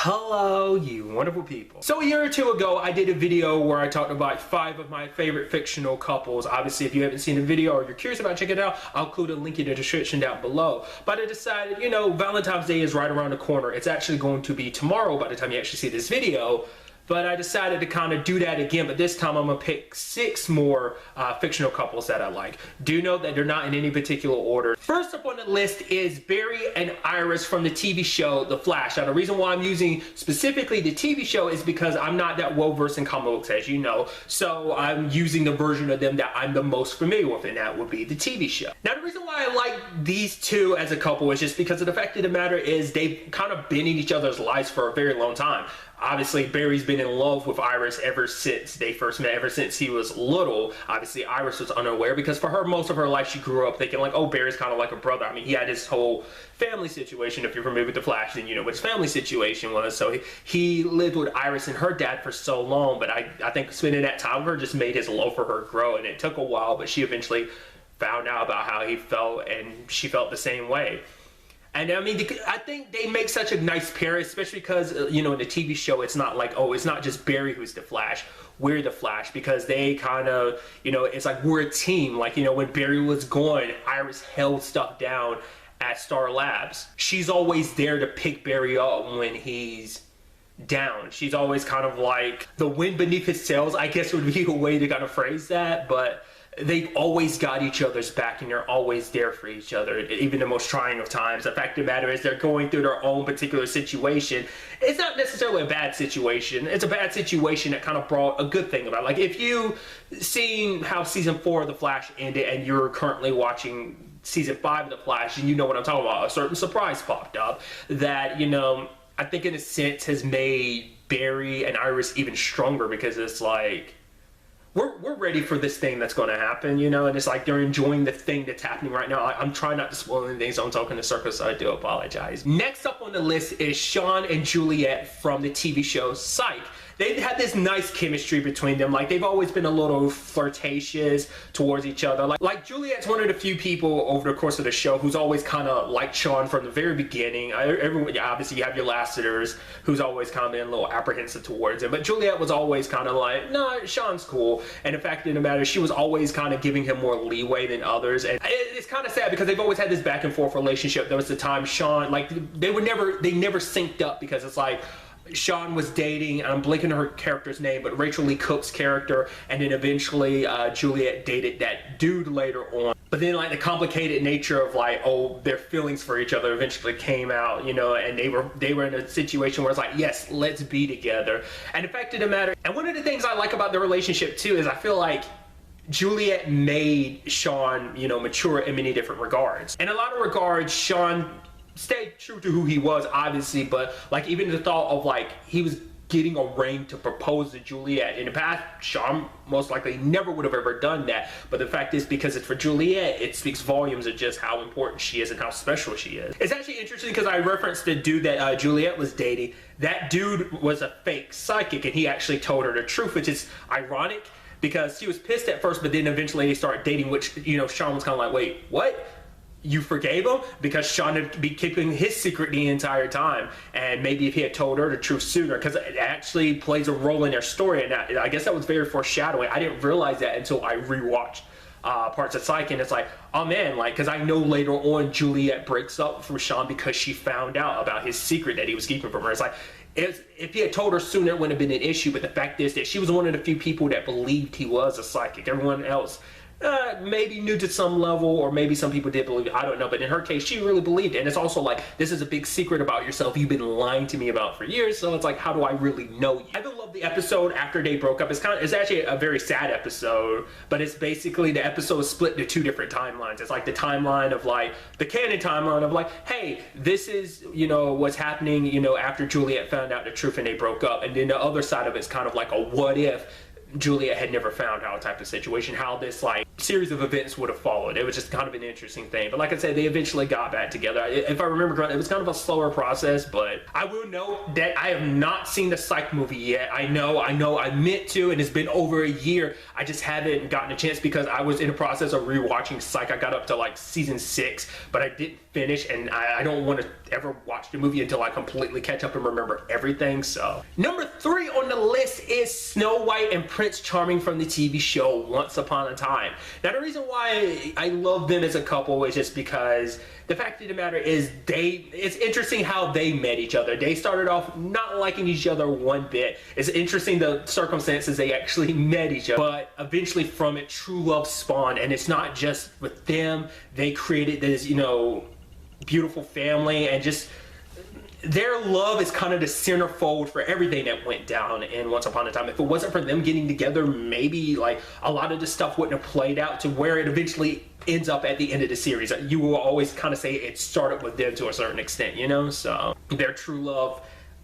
Hello, you wonderful people. So a year or two ago, I did a video where I talked about 5 of my favorite fictional couples. Obviously, if you haven't seen the video or you're curious about checking it out, I'll include a link in the description down below. But I decided, you know, Valentine's Day is right around the corner. It's actually going to be tomorrow by the time you actually see this video. But I decided to kind of do that again, but this time I'm gonna pick 6 more fictional couples that I like. Do note that they're not in any particular order. First up on the list is Barry and Iris from the TV show The Flash. Now the reason why I'm using specifically the TV show is because I'm not that well versed in comic books, as you know, so I'm using the version of them that I'm the most familiar with, and that would be the TV show. Now the reason why I like these two as a couple is just because of the fact of the matter is they've kind of been in each other's lives for a very long time. Obviously, Barry's been in love with Iris ever since they first met, ever since he was little. Obviously, Iris was unaware because for her, most of her life, she grew up thinking like, oh, Barry's kind of like a brother. I mean, he had his whole family situation. If you're familiar with The Flash, then you know what his family situation was. So he lived with Iris and her dad for so long, but I think spending that time with her just made his love for her grow, and it took a while, but she eventually found out about how he felt, and she felt the same way. And I mean, I think they make such a nice pair, especially because, you know, in the TV show, it's not like, oh, it's not just Barry who's the Flash, we're the Flash, because they kind of, you know, it's like we're a team. Like, you know, when Barry was gone, Iris held stuff down at Star Labs. She's always there to pick Barry up when he's down. She's always kind of like the wind beneath his sails, I guess would be a way to kind of phrase that, but they've always got each other's back and they're always there for each other, even the most trying of times. The fact of the matter is they're going through their own particular situation. It's not necessarily a bad situation. It's a bad situation that kind of brought a good thing about it. Like if you seen how season 4 of The Flash ended and you're currently watching season 5 of The Flash, and you know what I'm talking about, a certain surprise popped up that, you know, I think in a sense has made Barry and Iris even stronger, because it's like, we're ready for this thing that's going to happen, you know, and it's like they're enjoying the thing that's happening right now. I'm trying not to spoil anything, so I'm talking in circles, so I do apologize. Next up on the list is Sean and Juliet from the TV show Psych. They've had this nice chemistry between them. Like, they've always been a little flirtatious towards each other. Like Juliet's one of the few people over the course of the show who's always kind of liked Sean from the very beginning. Everyone, yeah, obviously you have your Lassiters, who's always kind of been a little apprehensive towards him. But Juliet was always kind of like, no, Sean's cool. And in fact, in the matter, she was always kind of giving him more leeway than others. And it's kind of sad because they've always had this back and forth relationship. There was the time Sean, like, they never synced up, because it's like, Sean was dating, I'm blanking her character's name, but Rachel Lee Cook's character, and then eventually Juliet dated that dude later on. But then like the complicated nature of like, oh, their feelings for each other eventually came out, you know, and they were in a situation where it's like, yes, let's be together. And the fact of the matter, and one of the things I like about the relationship too is I feel like Juliet made Sean, you know, mature in many different regards. In a lot of regards, Sean stayed true to who he was, obviously, but like even the thought of like he was getting a ring to propose to Juliet. In the past, Sean most likely never would have ever done that, but the fact is, because it's for Juliet, it speaks volumes of just how important she is and how special she is. It's actually interesting because I referenced the dude that Juliet was dating. That dude was a fake psychic, and he actually told her the truth, which is ironic because she was pissed at first, but then eventually they started dating, which, you know, Sean was kind of like, wait, what? You forgave him? Because Sean had been keeping his secret the entire time, and maybe if he had told her the truth sooner, because it actually plays a role in their story, and I guess that was very foreshadowing. I didn't realize that until I rewatched parts of Psych, and it's like, oh man, like, because I know later on Juliet breaks up from Sean because she found out about his secret that he was keeping from her. It's like, if he had told her sooner, it wouldn't have been an issue, but the fact is that she was one of the few people that believed he was a psychic. Everyone else maybe knew to some level, or maybe some people did believe it, I don't know, but in her case she really believed it. And it's also like, this is a big secret about yourself you've been lying to me about for years, so it's like, how do I really know you? I do love the episode after they broke up. It's actually a very sad episode, but it's basically the episode is split into 2 different timelines. It's like the timeline of like the canon timeline of like, hey, this is, you know, what's happening, you know, after Juliet found out the truth and they broke up, and then the other side of it's kind of like a what if Juliet had never found out type of situation, how this like series of events would have followed. It was just kind of an interesting thing. But like I said, they eventually got back together. If I remember correctly, it was kind of a slower process, but I will note that I have not seen the Psych movie yet. I know I meant to, and it's been over a year. I just haven't gotten a chance because I was in the process of rewatching Psych. I got up to like season 6, but I didn't finish, and I don't want to ever watch the movie until I completely catch up and remember everything. So number 3 on the list is Snow White and Prince Charming from the TV show Once Upon a Time. Now the reason why I love them as a couple is just because the fact of the matter is it's interesting how they met each other. They started off not liking each other one bit. It's interesting the circumstances they actually met each other, but eventually from it true love spawned, and it's not just with them. They created this, you know, beautiful family, and just their love is kind of the centerfold for everything that went down in Once Upon a Time. If it wasn't for them getting together, maybe like a lot of this stuff wouldn't have played out to where it eventually ends up at the end of the series. You will always kind of say it started with them to a certain extent, you know? So their true love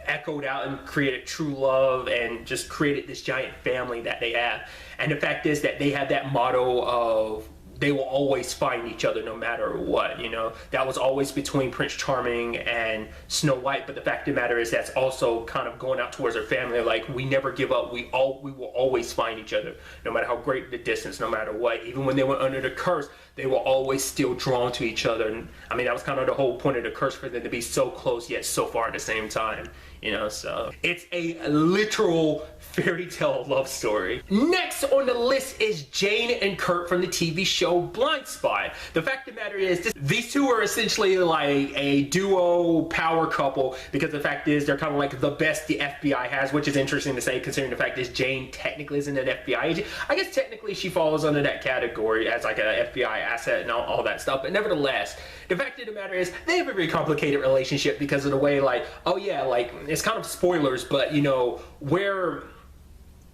echoed out and created true love and just created this giant family that they have. And the fact is that they have that motto of they will always find each other no matter what, you know. That was always between Prince Charming and Snow White, but the fact of the matter is that's also kind of going out towards their family, like we never give up, we will always find each other no matter how great the distance, no matter what. Even when they went under the curse, they were always still drawn to each other. And I mean, that was kind of the whole point of the curse, for them to be so close yet so far at the same time, you know. So it's a literal fairy tale love story. Next on the list is Jane and Kurt from the TV show Blind Spot. The fact of the matter is these two are essentially like a duo power couple, because the fact is they're kind of like the best the FBI has, which is interesting to say considering the fact is Jane technically isn't an FBI agent. I guess technically she falls under that category as like an FBI asset and all that stuff, but nevertheless, the fact of the matter is they have a very complicated relationship because of the way, like, oh yeah, like it's kind of spoilers, but you know, where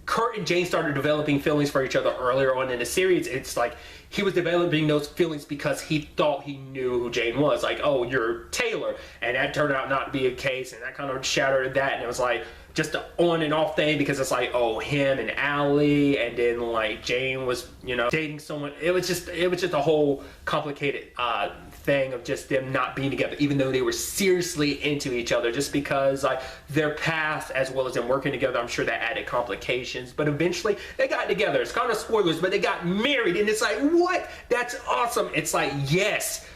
Kurt and Jane started developing feelings for each other earlier on in the series, it's like he was developing those feelings because he thought he knew who Jane was. Like, oh, you're Taylor. And that turned out not to be a case, and that kind of shattered that. And it was like just an on and off thing, because it's like, oh, him and Allie, and then like Jane was, you know, dating someone. It was just a whole complicated thing of just them not being together, even though they were seriously into each other, just because like their paths as well as them working together, I'm sure that added complications. But eventually they got together. It's kind of spoilers, but they got married, and it's like, what? That's awesome. It's like, yes,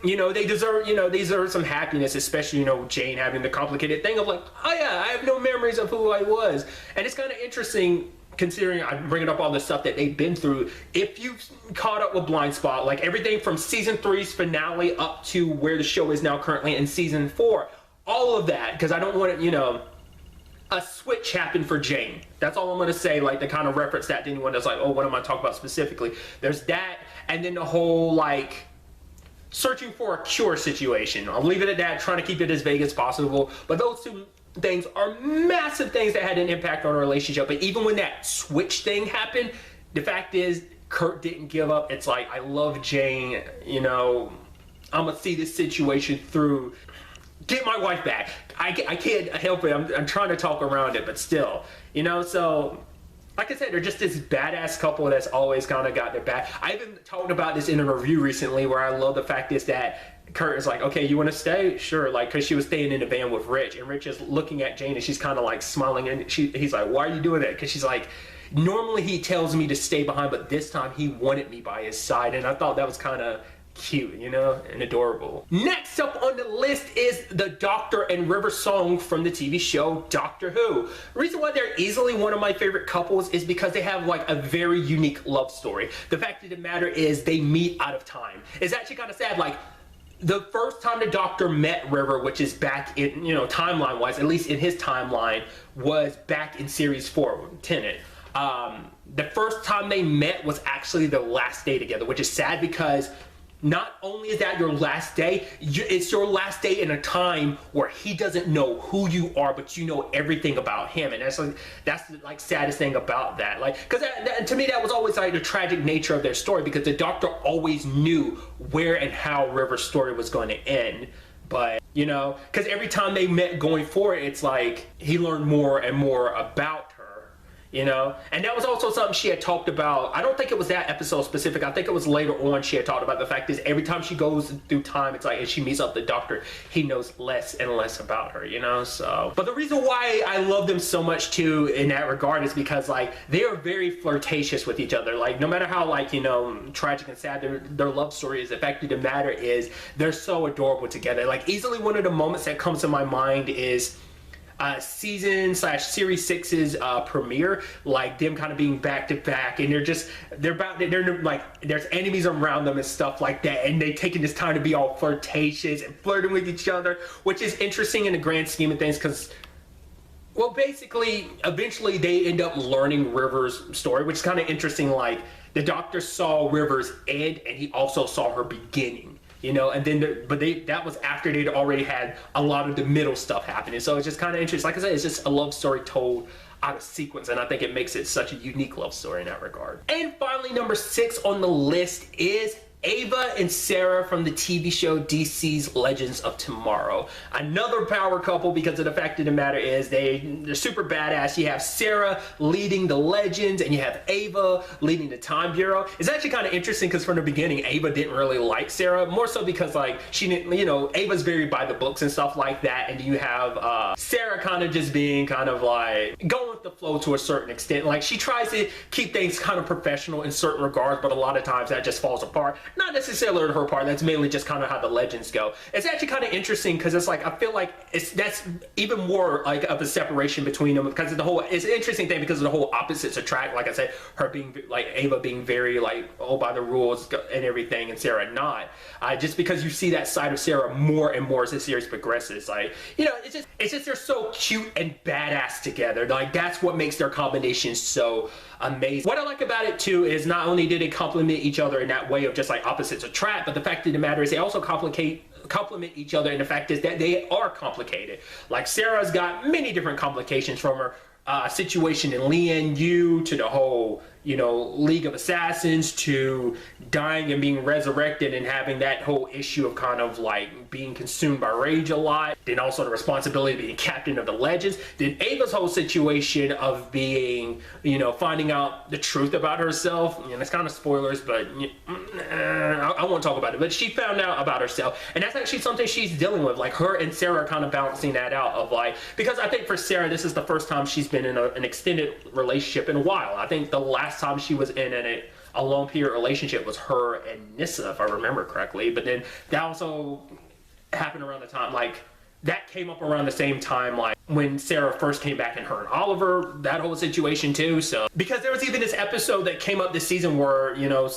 you know, they deserve some happiness, especially, you know, Jane having the complicated thing of like, oh yeah, I have no memories of who I was. And it's kind of interesting considering I'm bringing up all the stuff that they've been through. If you've caught up with Blind Spot, like everything from season 3's finale up to where the show is now currently in season 4, all of that, because I don't want to, you know, a switch happened for Jane. That's all I'm going to say, like to kind of reference that to anyone that's like, oh, what am I talking about specifically? There's that, and then the whole like searching for a cure situation. I'll leave it at that, trying to keep it as vague as possible, but those two things are massive things that had an impact on our relationship. But even when that switch thing happened, the fact is Kurt didn't give up. It's like, I love Jane, you know, I'm gonna see this situation through, get my wife back. I can't help it, I'm trying to talk around it, but still, you know. So like I said, they're just this badass couple that's always kind of got their back. I even talked about this in a review recently, where I love the fact is that Kurt is like, okay, you want to stay? Sure, like, because she was staying in the van with Rich, and Rich is looking at Jane, and she's kind of like smiling, and he's like, why are you doing that? Because she's like, normally he tells me to stay behind, but this time he wanted me by his side, and I thought that was kind of cute, you know, and adorable. Next up on the list is the Doctor and River Song from the TV show Doctor Who. The reason why they're easily one of my favorite couples is because they have like a very unique love story. The fact of the matter is they meet out of time. It's actually kind of sad, like the first time the Doctor met River, which is back in, you know, timeline wise, at least in his timeline, was back in series 4, Tennant. The first time they met was actually their last day together, which is sad because not only is that your last day, it's your last day in a time where he doesn't know who you are, but you know everything about him. And that's the like saddest thing about that. Like, because to me that was always like the tragic nature of their story, because the Doctor always knew where and how River's story was going to end. But you know, because every time they met going forward, it's like he learned more and more about her. you know? And that was also something she had talked about. I don't think it was that episode specific. I think it was later on she had talked about the fact is every time she goes through time, it's like, and she meets up the doctor, he knows less and less about her, you know? So, but the reason why I love them so much too in that regard is because like they are very flirtatious with each other. Like no matter how like, you know, tragic and sad their love story is, the fact of the matter is they're so adorable together. Like easily one of the moments that comes to my mind is series 6's premiere, like them kind of being back to back, and they're like there's enemies around them and stuff like that, and they taking this time to be all flirtatious and flirting with each other, which is interesting in the grand scheme of things because, well, basically eventually they end up learning River's story, which is kind of interesting. Like the doctor saw River's end and he also saw her beginning. You know, and then, that was after they'd already had a lot of the middle stuff happening. So it's just kind of interesting. Like I said, it's just a love story told out of sequence, and I think it makes it such a unique love story in that regard. And finally, number 6 on the list is Ava and Sarah from the TV show DC's Legends of Tomorrow. Another power couple because of the fact of the matter is they're super badass. You have Sarah leading the Legends and you have Ava leading the Time Bureau. It's actually kind of interesting because from the beginning Ava didn't really like Sarah, more so because like she didn't, you know, Ava's very by the books and stuff like that, and you have Sarah kind of just being kind of like going with the flow to a certain extent. Like she tries to keep things kind of professional in certain regards, but a lot of times that just falls apart. Not necessarily on her part, that's mainly just kind of how the Legends go. It's actually kind of interesting because it's like, I feel like that's even more like of a separation between them because of the whole, it's an interesting thing because of the whole opposites attract. Like I said, her being like, Ava being very like, oh, by the rules and everything, and Sarah not. Just because you see that side of Sarah more and more as the series progresses. Like, you know, it's just they're so cute and badass together. Like that's what makes their combination so amazing. What I like about it too is not only did they complement each other in that way of just like opposites attract, but the fact of the matter is they also complement each other, and the fact is that they are complicated. Like Sarah's got many different complications from her situation in Lian Yu to the whole, you know, League of Assassins to dying and being resurrected and having that whole issue of kind of like being consumed by rage a lot. Then also the responsibility of being captain of the Legends. Then Ava's whole situation of being, you know, finding out the truth about herself. And it's kind of spoilers, but I won't talk about it. But she found out about herself, and that's actually something she's dealing with. Like her and Sarah are kind of balancing that out of like, because I think for Sarah, this is the first time she's been in an extended relationship in a while. I think the last time she was in a long period relationship was her and Nissa, if I remember correctly. But then that also happened around the time, like that came up around the same time, like when Sarah first came back and her and Oliver, that whole situation too. So because there was even this episode that came up this season where, you know,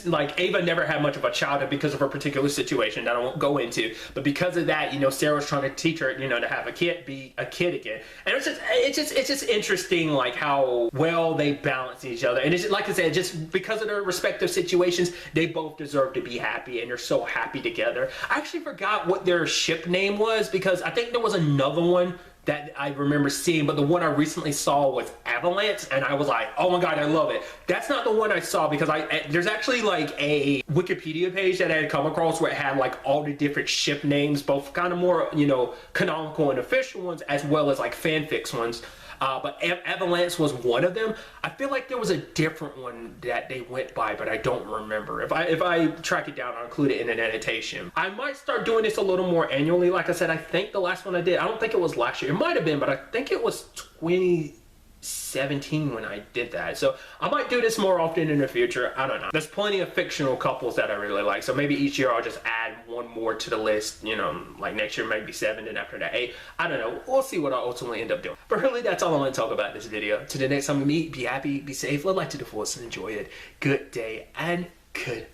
like Ava never had much of a childhood because of her particular situation that I won't go into, but because of that, you know, Sarah was trying to teach her, you know, to have a kid, be a kid again. And it's just interesting like how well they balance each other. And it's like I said, just because of their respective situations, they both deserve to be happy, and they're so happy together. I actually forgot what their ship name was because I think there was another one that I remember seeing, but the one I recently saw was Avalanche, and I was like, oh my god, I love it. That's not the one I saw because there's actually like a Wikipedia page that I had come across where it had like all the different ship names, both kind of more, you know, canonical and official ones, as well as like fanfics ones. But Avalanche was one of them. I feel like there was a different one that they went by, but I don't remember. If I track it down, I'll include it in an annotation. I might start doing this a little more annually. Like I said, I think the last one I did, I don't think it was last year. It might have been, but I think it was 2017 when I did that. So I might do this more often in the future. I don't know. There's plenty of fictional couples that I really like. So maybe each year I'll just add one more to the list, you know, like next year maybe 7 and after that 8. I don't know. We'll see what I ultimately end up doing. But really that's all I want to talk about in this video. To the next time we meet, be happy, be safe, live life to the fullest and enjoy it. Good day and good